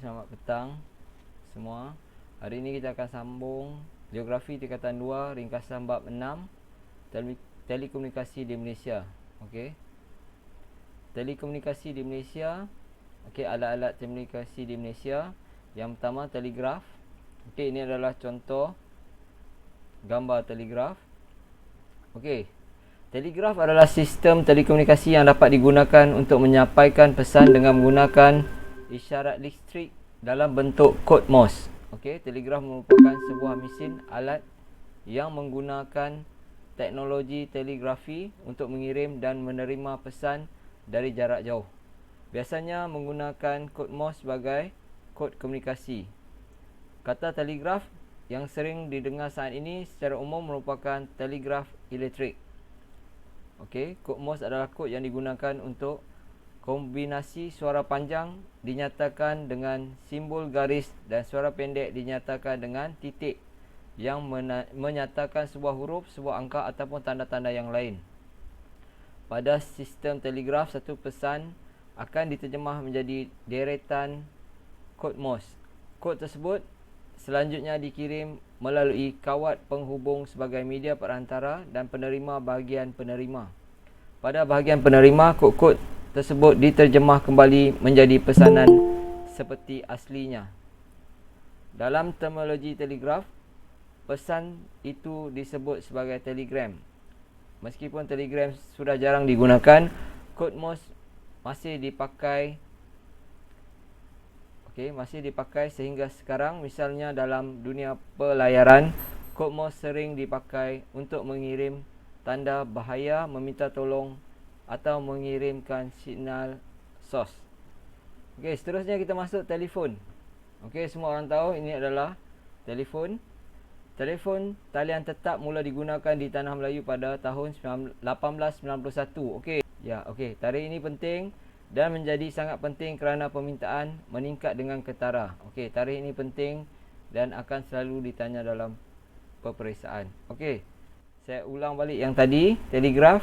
selamat petang semua. Hari ini kita akan sambung Geografi tingkatan 2 ringkasan bab 6 Telekomunikasi di Malaysia. Okey. Telekomunikasi di Malaysia. Okey, alat-alat telekomunikasi di Malaysia. Yang pertama telegraf. Okey, ini adalah contoh gambar telegraf. Okey. Telegraf adalah sistem telekomunikasi yang dapat digunakan untuk menyampaikan pesan dengan menggunakan isyarat listrik dalam bentuk kod Morse. Okey, telegraf merupakan sebuah mesin alat yang menggunakan teknologi telegrafi untuk mengirim dan menerima pesan dari jarak jauh. Biasanya menggunakan kod Morse sebagai kod komunikasi. Kata telegraf yang sering didengar saat ini secara umum merupakan telegraf elektrik. Okey, kod Morse adalah kod yang digunakan untuk kombinasi suara panjang dinyatakan dengan simbol garis dan suara pendek dinyatakan dengan titik yang menyatakan sebuah huruf, sebuah angka ataupun tanda-tanda yang lain. Pada sistem telegraf, satu pesan akan diterjemah menjadi deretan kod Morse. Kod tersebut selanjutnya dikirim melalui kawat penghubung sebagai media perantara dan penerima bahagian penerima. Pada bahagian penerima, kod-kod tersebut diterjemah kembali menjadi pesanan seperti aslinya. Dalam terminologi telegraf, pesan itu disebut sebagai telegram. Meskipun telegram sudah jarang digunakan, kod Morse masih dipakai. Masih dipakai sehingga sekarang. Misalnya dalam dunia pelayaran, kod Morse sering dipakai untuk mengirim tanda bahaya, meminta tolong atau mengirimkan signal SOS. Okey, seterusnya kita masuk telefon. Okey, semua orang tahu ini adalah telefon. Telefon talian tetap mula digunakan di tanah Melayu pada tahun 1891. Okey. Tarikh ini penting dan menjadi sangat penting kerana permintaan meningkat dengan ketara. Okey, tarikh ini penting dan akan selalu ditanya dalam peperiksaan. Okey. Saya ulang balik yang tadi, telegraf.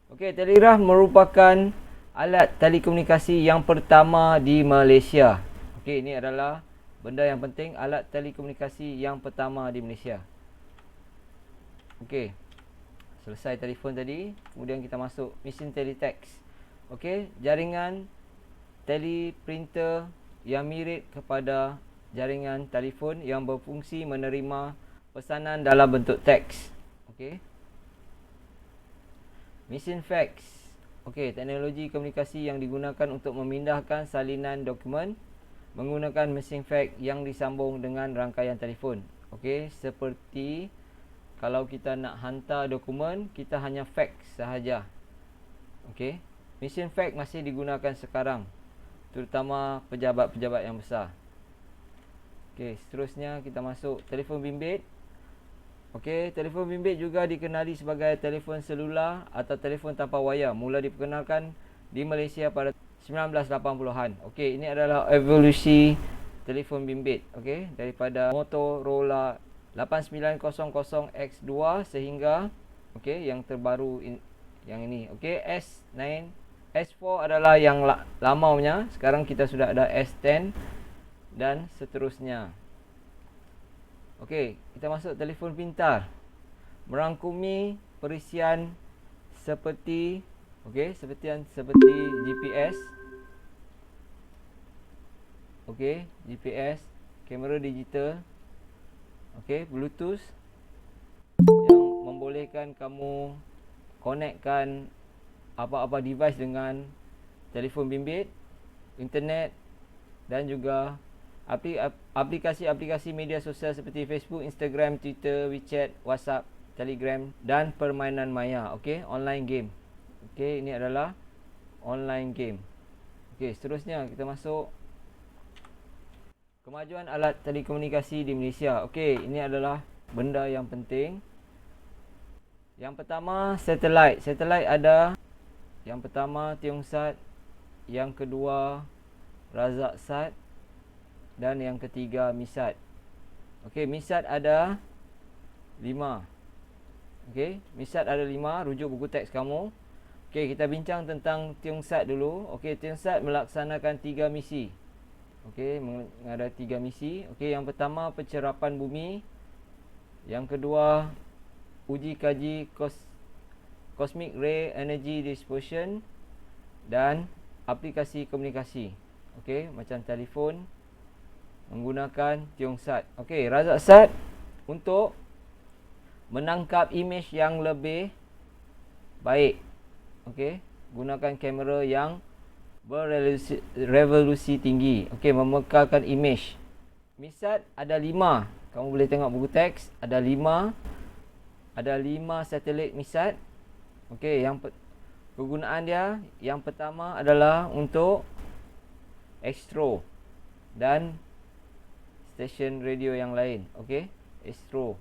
Okey, telegraf merupakan alat telekomunikasi yang pertama di Malaysia. Okey, ini adalah benda yang penting, alat telekomunikasi yang pertama di Malaysia. Okey. Selesai telefon tadi, kemudian kita masuk mesin teletext. Okey, jaringan teleprinter yang mirip kepada jaringan telefon yang berfungsi menerima pesanan dalam bentuk teks. Okey. Mesin fax. Okey, teknologi komunikasi yang digunakan untuk memindahkan salinan dokumen menggunakan mesin fax yang disambung dengan rangkaian telefon. Okey, seperti kalau kita nak hantar dokumen, kita hanya fax sahaja. Okey, mesin fax masih digunakan sekarang, terutama pejabat-pejabat yang besar. Okey, seterusnya kita masuk telefon bimbit. Okey, telefon bimbit juga dikenali sebagai telefon selular atau telefon tanpa wayar. Mula diperkenalkan di Malaysia pada 1980-an. Okey, ini adalah evolusi telefon bimbit. Okey, daripada Motorola 8900X2 sehingga yang terbaru yang ini. Okey, S9, S4 adalah yang lamanya. Sekarang kita sudah ada S10 dan seterusnya. Okey, kita masuk telefon pintar. Merangkumi perisian seperti seperti GPS. Okey, GPS, kamera digital. Okey, Bluetooth yang membolehkan kamu connectkan apa-apa device dengan telefon bimbit, internet dan juga aplikasi-aplikasi media sosial seperti Facebook, Instagram, Twitter, WeChat, WhatsApp, Telegram dan permainan maya. Okey, online game. Okey, ini adalah online game. Okey, seterusnya kita masuk kemajuan alat telekomunikasi di Malaysia. Okey, ini adalah benda yang penting. Yang pertama, satelit. Satelit ada yang pertama Tiongsat, yang kedua Razaksat dan yang ketiga Misat. Okey, Misat ada 5. Okey, Misat ada 5, rujuk buku teks kamu. Okey, kita bincang tentang Tiongsat dulu. Okey, Tiongsat melaksanakan 3 misi. Okey, ada 3 misi. Okey, yang pertama pencerapan bumi. Yang kedua uji kaji cosmic ray energy distribution dan aplikasi komunikasi. Okey, macam telefon menggunakan Tiongxat. Okey, Razaksat untuk menangkap imej yang lebih baik. Okey, gunakan kamera yang berevolusi tinggi. Okey, memekarkan imej. MISAT ada 5. Kamu boleh tengok buku teks, ada 5 satelit MISAT. Okey, yang kegunaan dia yang pertama adalah untuk Astro dan stesen radio yang lain. Okey, Astro.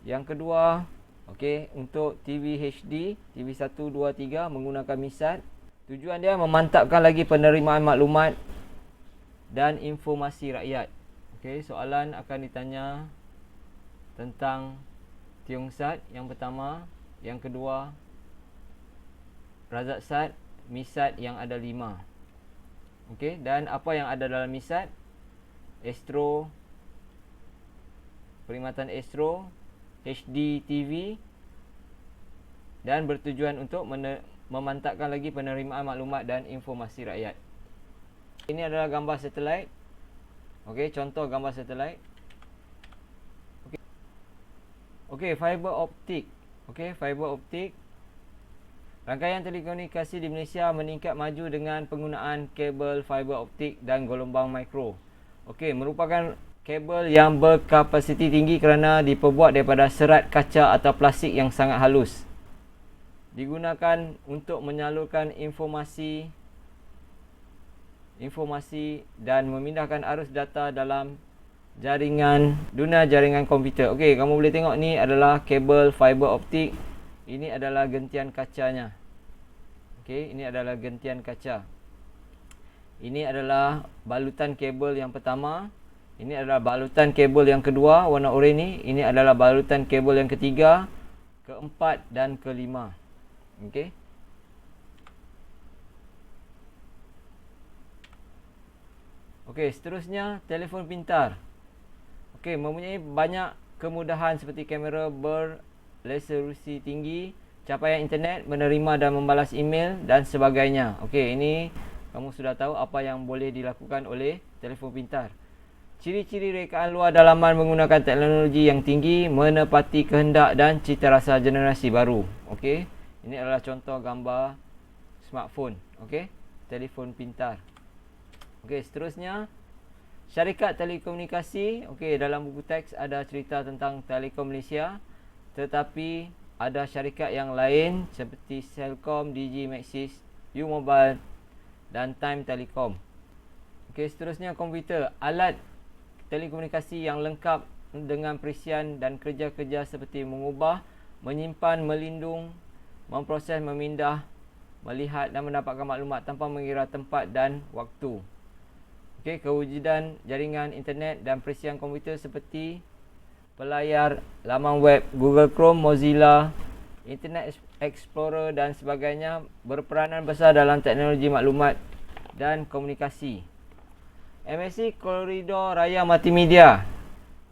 Yang kedua, okey, untuk TV HD, TV 1, 2, 3 menggunakan MISAT. Tujuan dia memantapkan lagi penerimaan maklumat dan informasi rakyat. Okey, soalan akan ditanya tentang Tiongxat yang pertama, yang kedua Razaksat, MISAT yang ada 5. Okey, dan apa yang ada dalam MISAT? Astro, perkhidmatan Astro, HD TV, dan bertujuan untuk memantapkan lagi penerimaan maklumat dan informasi rakyat. Ini adalah gambar satelit. Okey, contoh gambar satelit. Okey, fiber optik. Okey, fiber optik. Rangkaian telekomunikasi di Malaysia meningkat maju dengan penggunaan kabel fiber optik dan gelombang mikro. Okey, merupakan kabel yang berkapasiti tinggi kerana diperbuat daripada serat kaca atau plastik yang sangat halus. Digunakan untuk menyalurkan informasi dan memindahkan arus data dalam dunia jaringan komputer. Okey, kamu boleh tengok ni adalah kabel fiber optik. Ini adalah gentian kacanya. Okey, ini adalah gentian kaca. Ini adalah balutan kabel yang pertama. Ini adalah balutan kabel yang kedua warna oranye ni. Ini adalah balutan kabel yang ketiga, keempat dan kelima. Okey. Okey, seterusnya telefon pintar. Okey, mempunyai banyak kemudahan seperti kamera berresolusi tinggi, capaian internet, menerima dan membalas email dan sebagainya. Okey, ini kamu sudah tahu apa yang boleh dilakukan oleh telefon pintar. Ciri-ciri rekaan luar dalaman menggunakan teknologi yang tinggi, menepati kehendak dan citarasa generasi baru. Okey, ini adalah contoh gambar smartphone. Okey, telefon pintar. Okey, seterusnya syarikat telekomunikasi. Okey, dalam buku teks ada cerita tentang Telekom Malaysia, tetapi ada syarikat yang lain seperti Celcom, Digi Maxis, U-Mobile dan Time Telecom. Okey, seterusnya komputer. Alat telekomunikasi yang lengkap dengan perisian dan kerja-kerja seperti mengubah, menyimpan, melindung, memproses, memindah, melihat dan mendapatkan maklumat tanpa mengira tempat dan waktu. Okey, kewujudan jaringan internet dan perisian komputer seperti pelayar, laman web, Google Chrome, Mozilla, Internet Explorer dan sebagainya berperanan besar dalam teknologi maklumat dan komunikasi. MSC Koridor Raya Multimedia.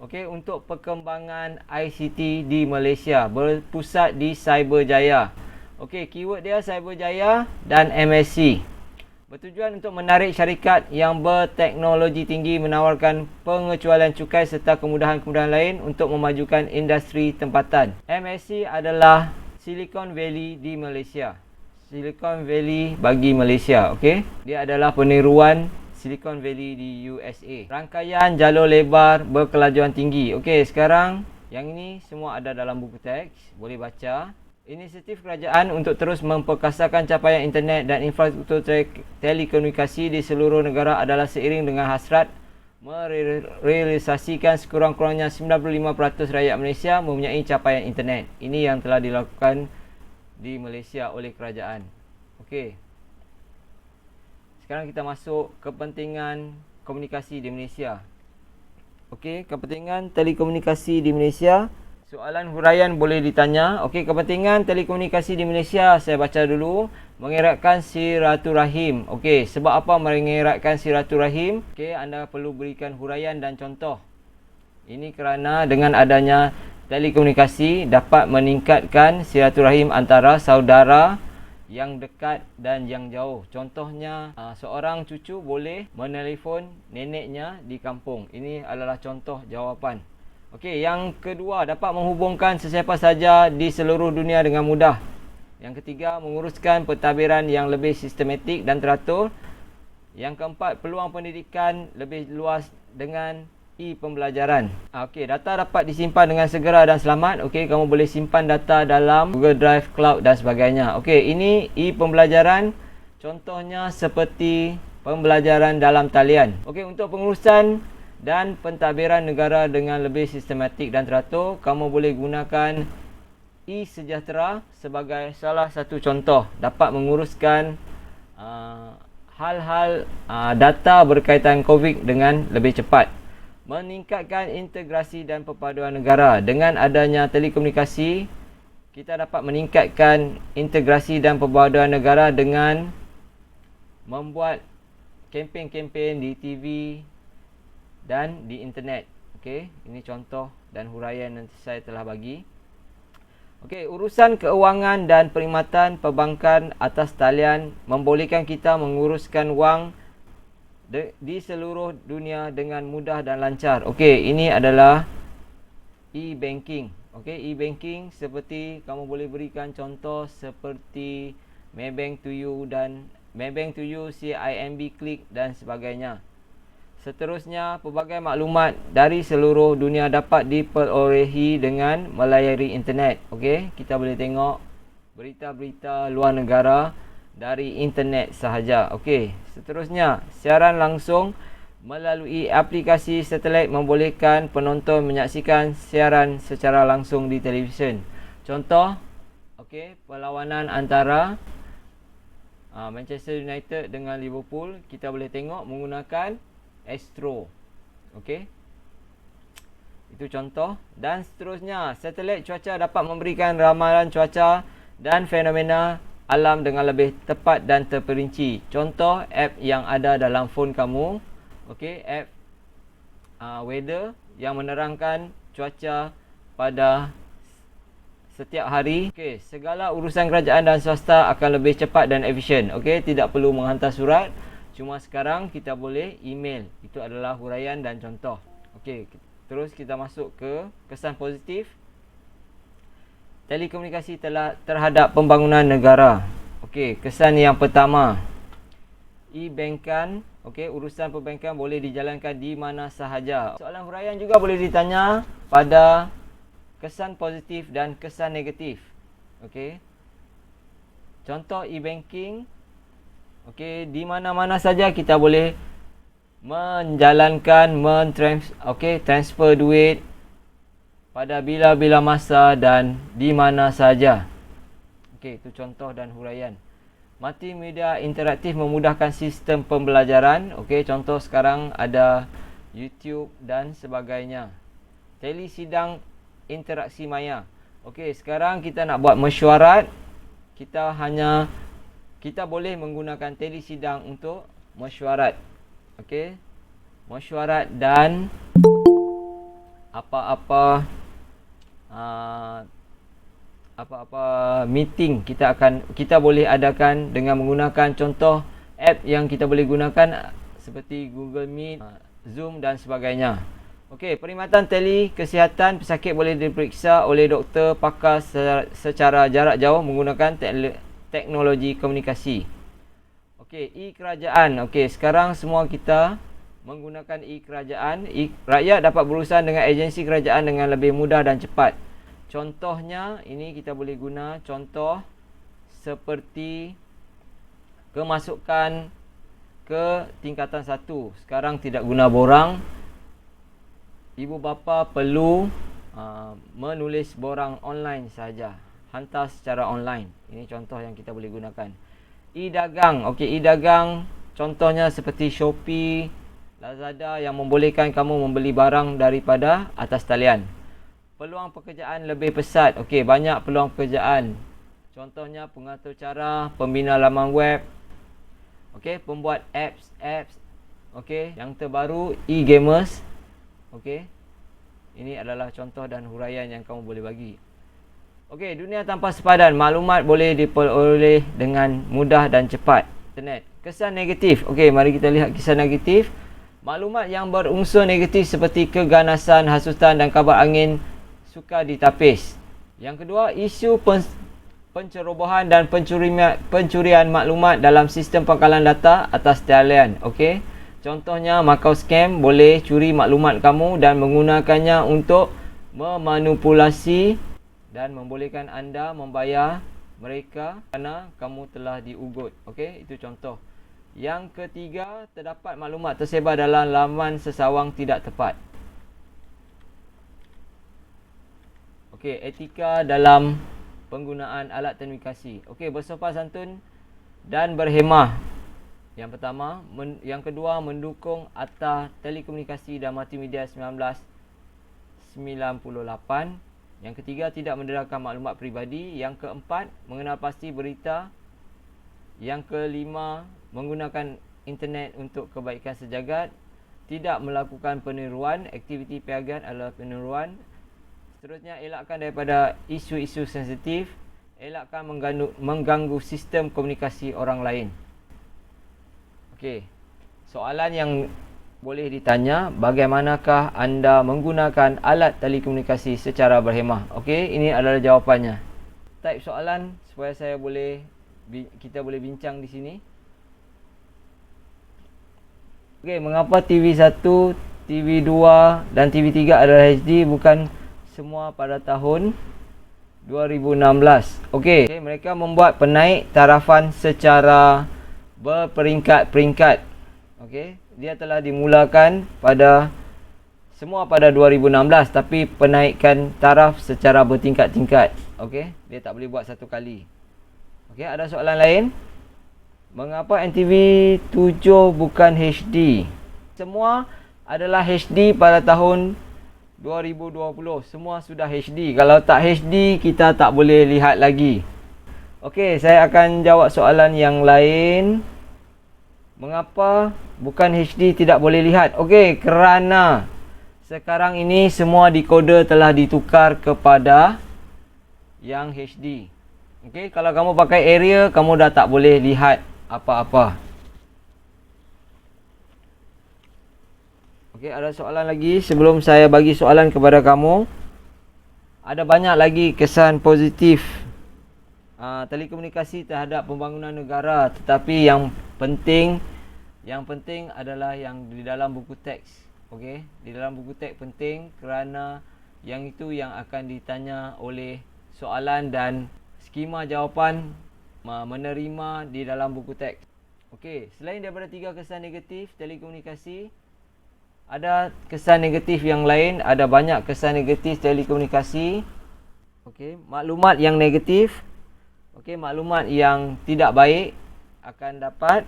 Okey, untuk perkembangan ICT di Malaysia berpusat di Cyberjaya. Okey, keyword dia Cyberjaya dan MSC. Bertujuan untuk menarik syarikat yang berteknologi tinggi, menawarkan pengecualian cukai serta kemudahan-kemudahan lain untuk memajukan industri tempatan. MSC adalah Silicon Valley di Malaysia. Silicon Valley bagi Malaysia, okey? Dia adalah peniruan Silicon Valley di USA. Rangkaian jalur lebar berkelajuan tinggi. Okey, sekarang yang ini semua ada dalam buku teks, boleh baca. Inisiatif kerajaan untuk terus memperkasakan capaian internet dan infrastruktur telekomunikasi di seluruh negara adalah seiring dengan hasrat merealisasikan sekurang-kurangnya 95% rakyat Malaysia mempunyai capaian internet. Ini yang telah dilakukan di Malaysia oleh kerajaan. Okey. Sekarang kita masuk kepentingan komunikasi di Malaysia. Okey, kepentingan telekomunikasi di Malaysia Soalan huraian boleh ditanya. Okey, kepentingan telekomunikasi di Malaysia, saya baca dulu. Mengeratkan silaturahim. Okey, sebab apa mengeratkan silaturahim? Okey, anda perlu berikan huraian dan contoh. Ini kerana dengan adanya telekomunikasi dapat meningkatkan silaturahim antara saudara yang dekat dan yang jauh. Contohnya, seorang cucu boleh menelefon neneknya di kampung. Ini adalah contoh jawapan. Okey, yang kedua, dapat menghubungkan sesiapa saja di seluruh dunia dengan mudah. Yang ketiga, menguruskan pentadbiran yang lebih sistematik dan teratur. Yang keempat, peluang pendidikan lebih luas dengan e-pembelajaran. Okey, data dapat disimpan dengan segera dan selamat. Okey, kamu boleh simpan data dalam Google Drive, Cloud dan sebagainya. Okey, ini e-pembelajaran. Contohnya seperti pembelajaran dalam talian. Okey, untuk pengurusan dan pentadbiran negara dengan lebih sistematik dan teratur, kamu boleh gunakan e-Sejahtera sebagai salah satu contoh. Dapat menguruskan hal-hal data berkaitan COVID dengan lebih cepat. Meningkatkan integrasi dan perpaduan negara. Dengan adanya telekomunikasi, kita dapat meningkatkan integrasi dan perpaduan negara dengan membuat kempen-kempen di TV dan di internet. Okey, ini contoh dan huraian yang saya telah bagi. Okey, urusan keuangan dan perkhidmatan perbankan atas talian membolehkan kita menguruskan wang di seluruh dunia dengan mudah dan lancar. Okey, ini adalah e-banking. Okey, e-banking seperti kamu boleh berikan contoh seperti Maybank to You dan Maybank to You, CIMB Click dan sebagainya. Seterusnya, pelbagai maklumat dari seluruh dunia dapat diperolehi dengan melayari internet. Okey, kita boleh tengok berita-berita luar negara dari internet sahaja. Okey, seterusnya, siaran langsung melalui aplikasi satelit membolehkan penonton menyaksikan siaran secara langsung di televisyen. Contoh, okey, perlawanan antara Manchester United dengan Liverpool, kita boleh tengok menggunakan Astro. Okey, itu contoh. Dan seterusnya, satelit cuaca dapat memberikan ramalan cuaca dan fenomena alam dengan lebih tepat dan terperinci. Contoh app yang ada dalam phone kamu. Okey, app weather yang menerangkan cuaca pada setiap hari. Okey, segala urusan kerajaan dan swasta akan lebih cepat dan efisien. Okey, tidak perlu menghantar surat. Cuma sekarang kita boleh email. Itu adalah huraian dan contoh. Okey, terus kita masuk ke kesan positif telekomunikasi terhadap pembangunan negara. Okey, kesan yang pertama, e-bankan. Okey, urusan perbankan boleh dijalankan di mana sahaja. Soalan huraian juga boleh ditanya pada kesan positif dan kesan negatif. Okey, contoh e-banking. Okey, di mana-mana saja kita boleh menjalankan transfer duit pada bila-bila masa dan di mana saja. Okey, itu contoh dan huraian. Multimedia interaktif memudahkan sistem pembelajaran. Okey, contoh sekarang ada YouTube dan sebagainya. Telesidang interaksi maya. Okey, sekarang kita nak buat mesyuarat, kita boleh menggunakan telesidang untuk mesyuarat. Okey, mesyuarat dan apa-apa meeting kita boleh adakan dengan menggunakan contoh app yang kita boleh gunakan seperti Google Meet, Zoom dan sebagainya. Okey, perkhidmatan kesihatan, pesakit boleh diperiksa oleh doktor pakar secara jarak jauh menggunakan teknologi komunikasi. Okey, e-kerajaan. Okey, sekarang semua kita menggunakan e-kerajaan. Rakyat dapat berurusan dengan agensi kerajaan dengan lebih mudah dan cepat. Contohnya, ini kita boleh guna contoh seperti kemasukan ke tingkatan 1. Sekarang tidak guna borang. Ibu bapa perlu menulis borang online saja. Hantar secara online. Ini contoh yang kita boleh gunakan. E-dagang. Okey, e-dagang contohnya seperti Shopee, Lazada yang membolehkan kamu membeli barang daripada atas talian. peluang pekerjaan lebih pesat. Okey, banyak peluang pekerjaan. Contohnya pengatur cara, pembina laman web. Okey, pembuat apps. Okey, yang terbaru e-gamers. Okey. Ini adalah contoh dan huraian yang kamu boleh bagi. Okey, dunia tanpa sepadan. Maklumat boleh diperoleh dengan mudah dan cepat. Internet. Kesan negatif. Okey, mari kita lihat kesan negatif. Maklumat yang berunsur negatif seperti keganasan, hasutan dan kabar angin sukar ditapis. Yang kedua, isu pencerobohan dan pencurian maklumat dalam sistem pangkalan data atas talian. Okey. Contohnya, Macau Scam boleh curi maklumat kamu dan menggunakannya untuk memanipulasi dan membolehkan anda membayar mereka kerana kamu telah diugut. Okey, itu contoh. Yang ketiga, terdapat maklumat tersebar dalam laman sesawang tidak tepat. Okey, etika dalam penggunaan alat telekomunikasi. Okey, bersopan santun dan berhemah. Yang pertama, yang kedua, mendukung Akta Telekomunikasi dan Multimedia 1998. Yang ketiga, tidak mendedahkan maklumat peribadi. Yang keempat, mengenal pasti berita. Yang kelima, menggunakan internet untuk kebaikan sejagat. Tidak melakukan peniruan. Aktiviti piagaan adalah peniruan. Seterusnya, elakkan daripada isu-isu sensitif. Elakkan mengganggu sistem komunikasi orang lain. Okey, soalan yang boleh ditanya, bagaimanakah anda menggunakan alat telekomunikasi secara berhemah? Okey, ini adalah jawapannya. Type soalan supaya kita boleh bincang di sini. Okey, mengapa TV1, TV2 dan TV3 adalah HD bukan semua pada tahun 2016? Okey, mereka membuat penaik tarafan secara berperingkat-peringkat. Okey, dia telah dimulakan semua pada 2016, tapi penaikan taraf secara bertingkat-tingkat. Okey, dia tak boleh buat satu kali. Okey, ada soalan lain? Mengapa NTV 7 bukan HD? Semua adalah HD pada tahun 2020. Semua sudah HD. Kalau tak HD, kita tak boleh lihat lagi. Okey, saya akan jawab soalan yang lain. Mengapa bukan HD tidak boleh lihat? Okey, kerana sekarang ini semua decoder telah ditukar kepada yang HD. Okey, kalau kamu pakai area, kamu dah tak boleh lihat apa-apa. Okey, ada soalan lagi sebelum saya bagi soalan kepada kamu. Ada banyak lagi kesan positif telekomunikasi terhadap pembangunan negara, tetapi yang penting adalah yang di dalam buku teks. Okey, di dalam buku teks penting kerana yang itu yang akan ditanya oleh soalan dan skema jawapan menerima di dalam buku teks. Okey, selain daripada 3 kesan negatif telekomunikasi, ada kesan negatif yang lain. Ada banyak kesan negatif telekomunikasi. Okey, maklumat yang negatif. Okey, maklumat yang tidak baik akan dapat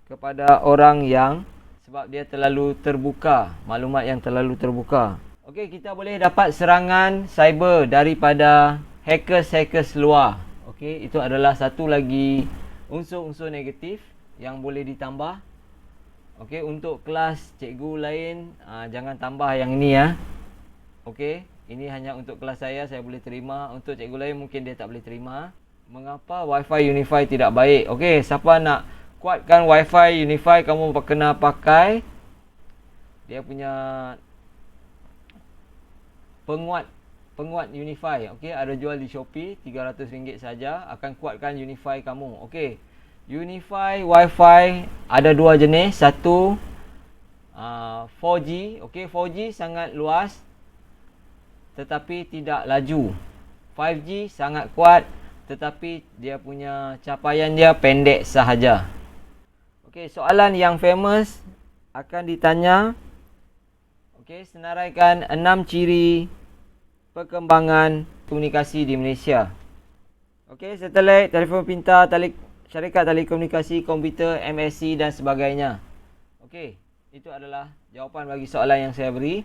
kepada orang yang sebab dia terlalu terbuka, maklumat yang terlalu terbuka. Okey, kita boleh dapat serangan cyber daripada hackers luar. Okey, itu adalah satu lagi unsur-unsur negatif yang boleh ditambah. Okey, untuk kelas cikgu lain jangan tambah yang ini ya. Okey, ini hanya untuk kelas saya boleh terima. Untuk cikgu lain mungkin dia tak boleh terima. Mengapa Wi-Fi Unify tidak baik? Okey, siapa nak kuatkan Wi-Fi Unify, kamu kena pakai dia punya penguat Unify. Okey, ada jual di Shopee, RM300 saja, akan kuatkan Unify kamu. Okey, Unify Wi-Fi ada dua jenis. Satu 4G. Okey, 4G sangat luas tetapi tidak laju. 5G sangat kuat tetapi dia punya capaian dia pendek sahaja. Okey, soalan yang famous akan ditanya. Okey, senaraikan 6 ciri perkembangan komunikasi di Malaysia. Okey, satelit, telefon pintar, syarikat telekomunikasi, komputer, MSC dan sebagainya. Okey, itu adalah jawapan bagi soalan yang saya beri.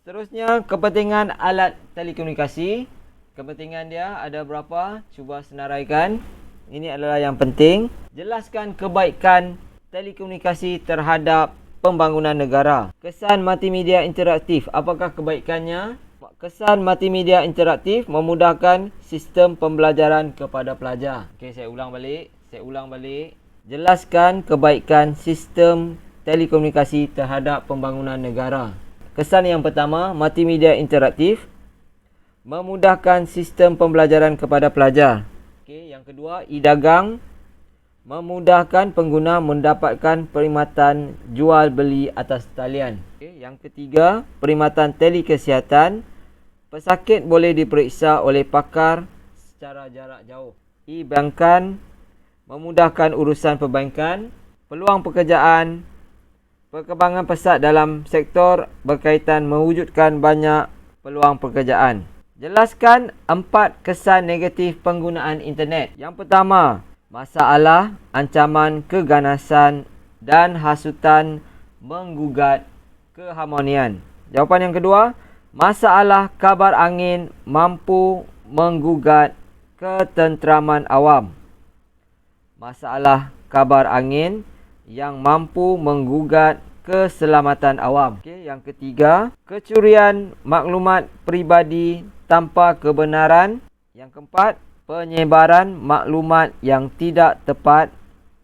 Seterusnya, kepentingan alat telekomunikasi. Kepentingan dia ada berapa? Cuba senaraikan. Ini adalah yang penting. Jelaskan kebaikan telekomunikasi terhadap pembangunan negara. Kesan multimedia interaktif. Apakah kebaikannya? Kesan multimedia interaktif memudahkan sistem pembelajaran kepada pelajar. Okey, saya ulang balik. Jelaskan kebaikan sistem telekomunikasi terhadap pembangunan negara. Kesan yang pertama, multimedia interaktif memudahkan sistem pembelajaran kepada pelajar. Okey, yang kedua, e-dagang memudahkan pengguna mendapatkan perkhidmatan jual beli atas talian. Okey, yang ketiga, perkhidmatan telekesihatan, pesakit boleh diperiksa oleh pakar secara jarak jauh. E-bankan memudahkan urusan perbankan, peluang pekerjaan, perkembangan pesat dalam sektor berkaitan mewujudkan banyak peluang pekerjaan. Jelaskan 4 kesan negatif penggunaan internet. Yang pertama, masalah, ancaman, keganasan dan hasutan menggugat keharmonian. Jawapan yang kedua, masalah kabar angin mampu menggugat ketenteraman awam. Masalah kabar angin yang mampu menggugat keselamatan awam. Okey, yang ketiga, kecurian maklumat peribadi tanpa kebenaran. Yang keempat, penyebaran maklumat yang tidak tepat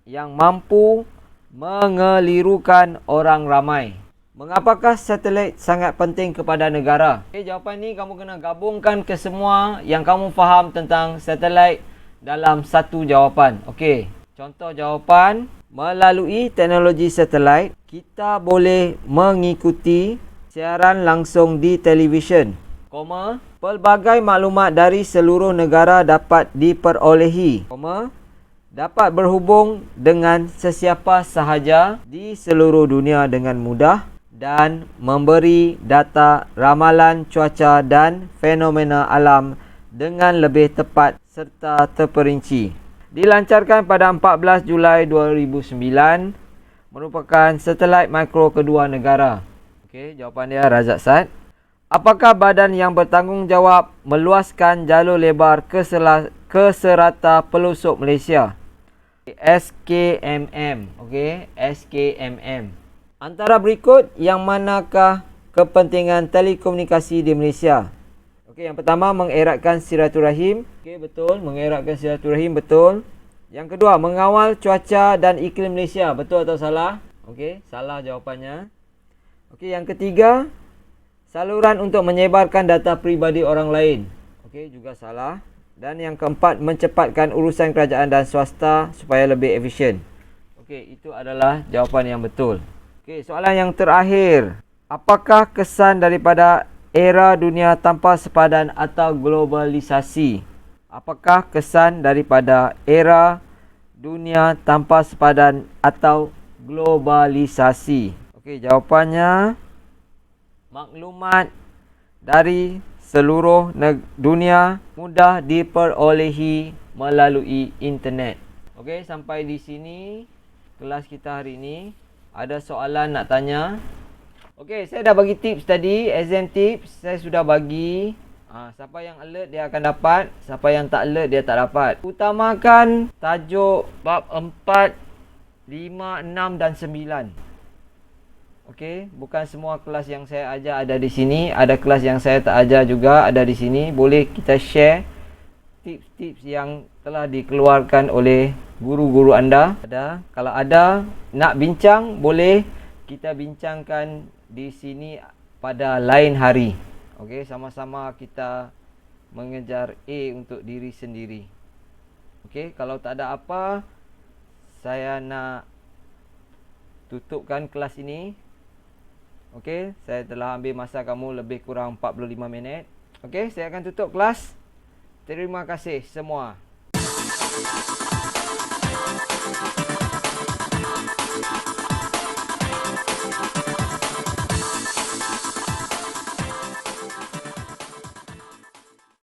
yang mampu mengelirukan orang ramai. Mengapakah satelit sangat penting kepada negara? Okey, jawapan ni kamu kena gabungkan ke semua yang kamu faham tentang satelit dalam satu jawapan. Okey, contoh jawapan, melalui teknologi satelit, kita boleh mengikuti siaran langsung di televisyen. Pelbagai maklumat dari seluruh negara dapat diperolehi. Dapat berhubung dengan sesiapa sahaja di seluruh dunia dengan mudah dan memberi data ramalan cuaca dan fenomena alam dengan lebih tepat serta terperinci. Dilancarkan pada 14 Julai 2009, merupakan satelit mikro kedua negara. Okey, jawapan dia Razak Sad. Apakah badan yang bertanggungjawab meluaskan jalur lebar ke serata pelosok Malaysia? SKMM. Okey, SKMM. Antara berikut yang manakah kepentingan telekomunikasi di Malaysia? Okey, yang pertama, mengeratkan silaturahim. Okey, betul, mengeratkan silaturahim, betul. Yang kedua, mengawal cuaca dan iklim Malaysia. Betul atau salah? Okey, salah jawapannya. Okey, yang ketiga, saluran untuk menyebarkan data peribadi orang lain. Okey, juga salah. Dan yang keempat, mencepatkan urusan kerajaan dan swasta supaya lebih efisien. Okey, itu adalah jawapan yang betul. Okey, soalan yang terakhir. Apakah kesan daripada era dunia tanpa sepadan atau globalisasi? Apakah kesan daripada era dunia tanpa sepadan atau globalisasi? Okey, jawapannya, maklumat dari seluruh dunia mudah diperolehi melalui internet. Okey, sampai di sini kelas kita hari ini. Ada soalan nak tanya? Okey, saya dah bagi tips tadi, exam tips saya sudah bagi. Siapa yang alert dia akan dapat, siapa yang tak alert dia tak dapat. Utamakan tajuk bab 4, 5, 6 dan 9. Okey, bukan semua kelas yang saya ajar ada di sini, ada kelas yang saya tak ajar juga ada di sini. Boleh kita share tips-tips yang telah dikeluarkan oleh guru-guru anda. Kalau ada nak bincang, boleh kita bincangkan di sini pada lain hari. Okey, sama-sama kita mengejar A untuk diri sendiri. Okey, kalau tak ada apa, saya nak tutupkan kelas ini. Okey, saya telah ambil masa kamu lebih kurang 45 minit. Okey, saya akan tutup kelas. Terima kasih semua.